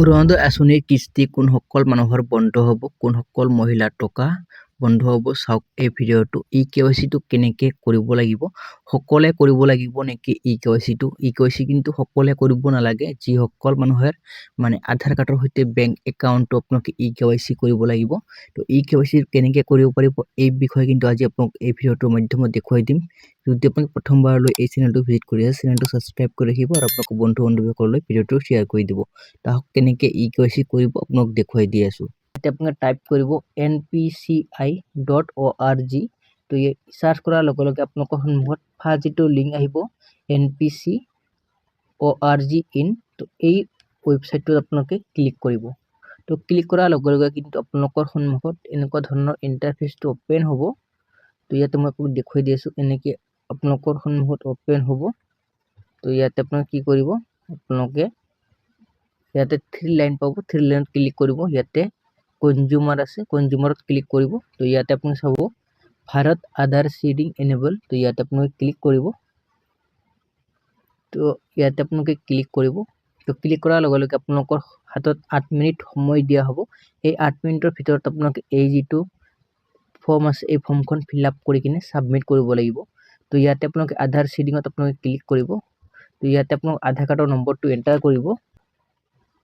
অৰুণোদয় আঁচনিৰ কিস্তি কোনসকল মানুহৰ বন্ধ হ'ব, কোনসকল মহিলাৰ টকা বন্ধ হ'ব চাওক এই ভিডিঅ'টো। ই-কেৱাইচিটো কেনেকে কৰিব লাগিব, সকলোৱে কৰিব লাগিব নেকি ই-কেৱাইচিটো? ই-কেৱাইচি কিন্তু সকলোৱে কৰিব নালাগে। যিসকল মানুহৰ মানে আধাৰ কাৰ্ডৰ সৈতে বেংক একাউণ্টটো আপোনালোকে ই-কেৱাইচি কৰিব লাগিব। তো ই-কেৱাইচি কেনেকে কৰিব পাৰিব এই বিষয়ে কিন্তু আজি আপোনাক এই ভিডিঅ'টোৰ মাধ্যমত দেখুৱাই দিম। যদি আপুনি প্ৰথমবাৰলৈ এই চেনেলটো ভিজিট কৰি আছে, চেনেলটো ছাবস্ক্ৰাইব কৰি ৰাখিব আৰু আপোনাক বন্ধু বান্ধৱীসকললৈ ভিডিঅ'টো শ্বেয়াৰ কৰি দিব। তাহক কেনেকে ই-কেৱাইচি কৰিব আপোনাক দেখুৱাই দি আছো। এতিয়া আপুনি টাইপ কৰিব npci.org। তো সাৰ্চ কৰাৰ লগে লগে আপোনালোকৰ সন্মুখত ফাৰ্ষ্ট যিটো লিংক আহিব npci.org ইন। তো এই ৱেবছাইটটোত আপোনালোকে ক্লিক কৰিব। তো ক্লিক কৰাৰ লগে লগে কিন্তু আপোনালোকৰ সন্মুখত এনেকুৱা ধৰণৰ ইণ্টাৰফেচটো ওপেন হ'ব। তো ইয়াতে মই আপোনাক দেখুৱাই দি আছো, এনেকে আপোনালোকৰ সন্মুখত ওপেন হ'ব। তো ইয়াতে আপোনালোকে কি কৰিব, আপোনালোকে ইয়াতে 3 লাইন পাব, 3 লাইনত ক্লিক কৰিব। ইয়াতে কনজিউমাৰ আছে, কনজিউমাৰত ক্লিক কৰিব। তো ইয়াতে আপুনি চাব ভাৰত আধাৰ সিডিং এনেবল। তো ইয়াতে আপোনালোকে ক্লিক কৰিব। তো ইয়াতে আপোনালোকে ক্লিক কৰিব। তো ক্লিক কৰাৰ লগে লগে আপোনালোকৰ হাতত 8 মিনিট সময় দিয়া হ'ব। এই 8 মিনিটৰ ভিতৰত আপোনালোকে এই যিটো ফৰ্ম আছে এই ফৰ্মখন ফিল আপ কৰি কিনে সাবমিট কৰিব লাগিব। তো ইয়াতে আপোনালোকে আধাৰ সিডিঙত আপোনালোকে ক্লিক কৰিব। তো ইয়াতে আপোনালোক আধাৰ কাৰ্ডৰ নম্বৰটো এণ্টাৰ কৰিব।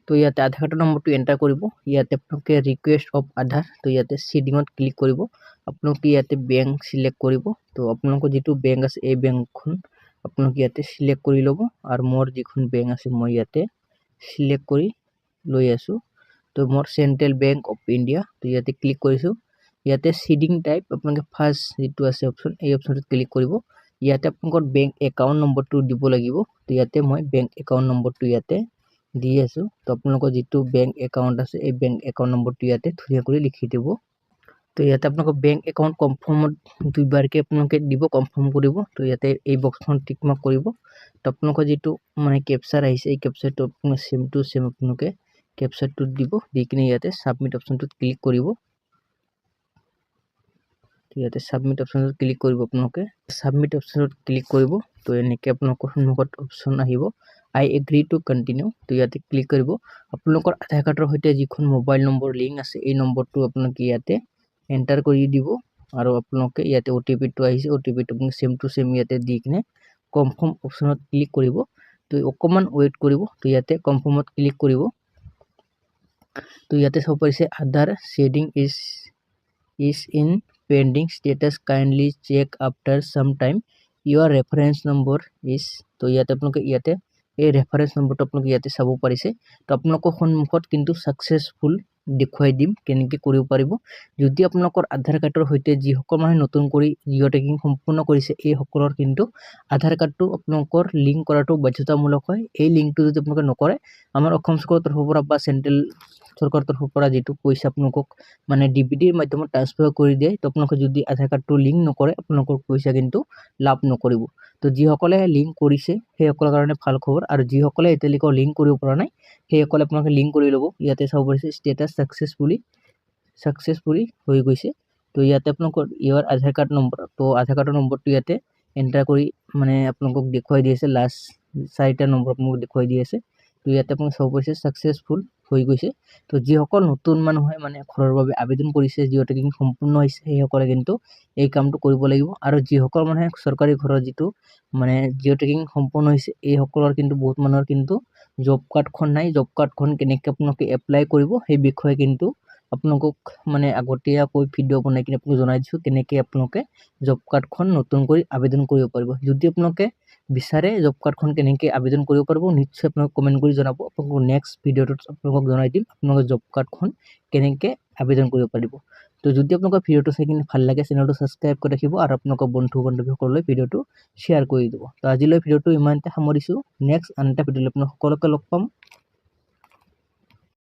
তো ইয়াতে আধাৰ কাৰ্ডৰ নম্বৰটো এণ্টাৰ কৰিব। ইয়াতে আপোনালোকে ৰিকুৱেষ্ট অফ আধাৰ, তো ইয়াতে সিডিঙত ক্লিক কৰিব। আপোনালোকে ইয়াতে বেংক সিলেক্ট কৰিব। তো আপোনালোকৰ যিটো বেংক আছে এই বেংকখন আপোনালোকে ইয়াতে সিলেক্ট কৰি ল'ব। আৰু মোৰ যিখন বেংক আছে মই ইয়াতে সিলেক্ট কৰি লৈ আছো। তো মোৰ চেন্ট্ৰেল বেংক অফ ইণ্ডিয়া। তো ইয়াতে ক্লিক কৰিছো। ইয়াতে সিডিং টাইপ আপোনালোকে ফাৰ্ষ্ট যিটো আছে অপশ্যন এই অপশ্যনটোত ক্লিক কৰিব। ইয়াতে আপোনালোকৰ বেংক একাউণ্ট নম্বৰটো দিব লাগিব। তো ইয়াতে মই বেংক একাউণ্ট নম্বৰটো ইয়াতে দি আছো। তো আপোনালোকৰ যিটো বেংক একাউণ্ট আছে এই বেংক একাউণ্ট নম্বৰটো ইয়াতে ধুনীয়া কৰি লিখি দিব। তো ইয়াতে আপোনালোকৰ বেংক একাউণ্ট কনফাৰ্মত দুইবাৰকে আপোনালোকে দিব, কনফাৰ্ম কৰিব। তো ইয়াতে এই বক্সখন টিক মাৰ্ক কৰিব। তো আপোনালোকৰ যিটো মানে কেপচাৰ আহিছে এই কেপচাৰটো আপোনালোকে সেম টু সেম আপোনালোকে কেপচাৰটো দিব, দি কিনে ইয়াতে সাবমিট অপশ্যনটোত ক্লিক কৰিব। তো ইয়াতে সাবমিট অপশ্যনটোত ক্লিক কৰিব আপোনালোকে। সাবমিট অপশ্যনত ক্লিক কৰিব। তো এনেকে আপোনালোকৰ সন্মুখত অপশ্যন আহিব আই এগ্ৰি টু কণ্টিনিউ। তো ইয়াতে ক্লিক কৰিব। আপোনালোকৰ আধাৰ কাৰ্ডৰ সৈতে যিখন মোবাইল নম্বৰ লিংক আছে এই নম্বৰটো আপোনালোকে ইয়াতে এণ্টাৰ কৰি দিব। আৰু আপোনালোকে ইয়াতে অ'টিপিটো আহিছে, অ'টিপিটো আপোনালোকে সেম টু সেম ইয়াতে দি কিনে কনফাৰ্ম অপশ্যনত ক্লিক কৰিব। তো অকণমান ৱেইট কৰিব। তো ইয়াতে কনফাৰ্মত ক্লিক কৰিব। তো ইয়াতে চাব পাৰিছে Aadhaar seeding is in pending status, kindly check after some time, your reference number is. তো ইয়াতে আপোনালোকে ইয়াতে এই ৰেফাৰেঞ্চ নম্বৰটো আপোনালোকে ইয়াতে চাব পাৰিছে। তো আপোনালোকৰ সন্মুখত কিন্তু ছাকচেছফুল দেখুৱাই দিম কেনেকৈ কৰিব পাৰিব। যদি আপোনালোকৰ আধাৰ কাৰ্ডৰ সৈতে যিসকল মানুহে নতুন কৰি জিঅ' টেকিং সম্পূৰ্ণ কৰিছে এই সকলৰ কিন্তু আধাৰ কাৰ্ডটো আপোনালোকৰ লিংক কৰাটো বাধ্যতামূলক হয়। এই লিংকটো যদি আপোনালোকে নকৰে, আমাৰ অসম চৰকাৰৰ তৰফৰ পৰা বা চেণ্ট্ৰেল চৰকাৰৰ তৰফৰ পৰা যিটো পইচা আপোনালোকক মানে ডিবিটিৰ মাধ্যমত ট্ৰান্সফাৰ কৰি দিয়ে, তো আপোনালোকে যদি আধাৰ কাৰ্ডটো লিংক নকৰে আপোনালোকৰ পইচা কিন্তু লাভ নকৰিব। তো যিসকলে লিংক কৰিছে সেইসকলৰ কাৰণে ভাল খবৰ, আৰু যিসকলে এতিয়ালৈকে লিংক কৰিব পৰা নাই সেইসকলে আপোনালোকে লিংক কৰি ল'ব। ইয়াতে চাব পাৰিছে ষ্টেটাছ ছাকচেছফুলি হৈ গৈছে। তো ইয়াতে আপোনালোকৰ ইউৰ আধাৰ কাৰ্ড নম্বৰ, তো আধাৰ কাৰ্ডৰ নম্বৰটো ইয়াতে এণ্টাৰ কৰি মানে আপোনালোকক দেখুৱাই দি আছে, লাষ্ট 4টা নম্বৰ আপোনালোকক দেখুৱাই দি আছে। তো ইয়াতে আপোনালোকে চাব পাৰিছে ছাকচেছফুল হৈ গৈছে। তো যিসকল নতুন মানুহে মানে ঘৰৰ বাবে আবেদন কৰিছে, জিঅ' টেকিং সম্পূৰ্ণ হৈছে সেইসকলে কিন্তু এই কামটো কৰিব লাগিব। আৰু যিসকল মানুহে চৰকাৰী ঘৰৰ যিটো মানে জিঅ' টেকিং সম্পূৰ্ণ হৈছে এইসকলৰ কিন্তু বহুত মানুহৰ কিন্তু জব কাৰ্ডখন নাই। জব কাৰ্ডখন কেনেকৈ আপোনালোকে এপ্লাই কৰিব সেই বিষয়ে কিন্তু আপোনালোকক মানে আগতীয়াকৈ ভিডিঅ' বনাই কিনে আপোনাক জনাই দিছোঁ কেনেকৈ আপোনালোকে জব কাৰ্ডখন নতুন কৰি আবেদন কৰিব পাৰিব। যদি আপোনালোকে বিচাৰে জব কাৰ্ডখন কেনেকৈ আবেদন কৰিব পাৰিব নিশ্চয় আপোনালোকে কমেণ্ট কৰি জনাব। আপোনালোকক নেক্সট ভিডিঅ'টোত আপোনালোকক জনাই দিম আপোনালোকে জব কাৰ্ডখন কেনেকৈ আবেদন কৰিব পাৰিব। তো যদি আপোনালোকৰ ভিডিঅ'টো চাই কিনে ভাল লাগে চেনেলটো ছাবস্ক্ৰাইব কৰি ৰাখিব আৰু আপোনালোকৰ বন্ধু বান্ধৱীসকললৈ ভিডিঅ'টো শ্বেয়াৰ কৰি দিব। তো আজিলৈ ভিডিঅ'টো ইমানতে সামৰিছোঁ। নেক্সট আন এটা ভিডিঅ'লৈ আপোনালোক সকলোকে লগ পাম।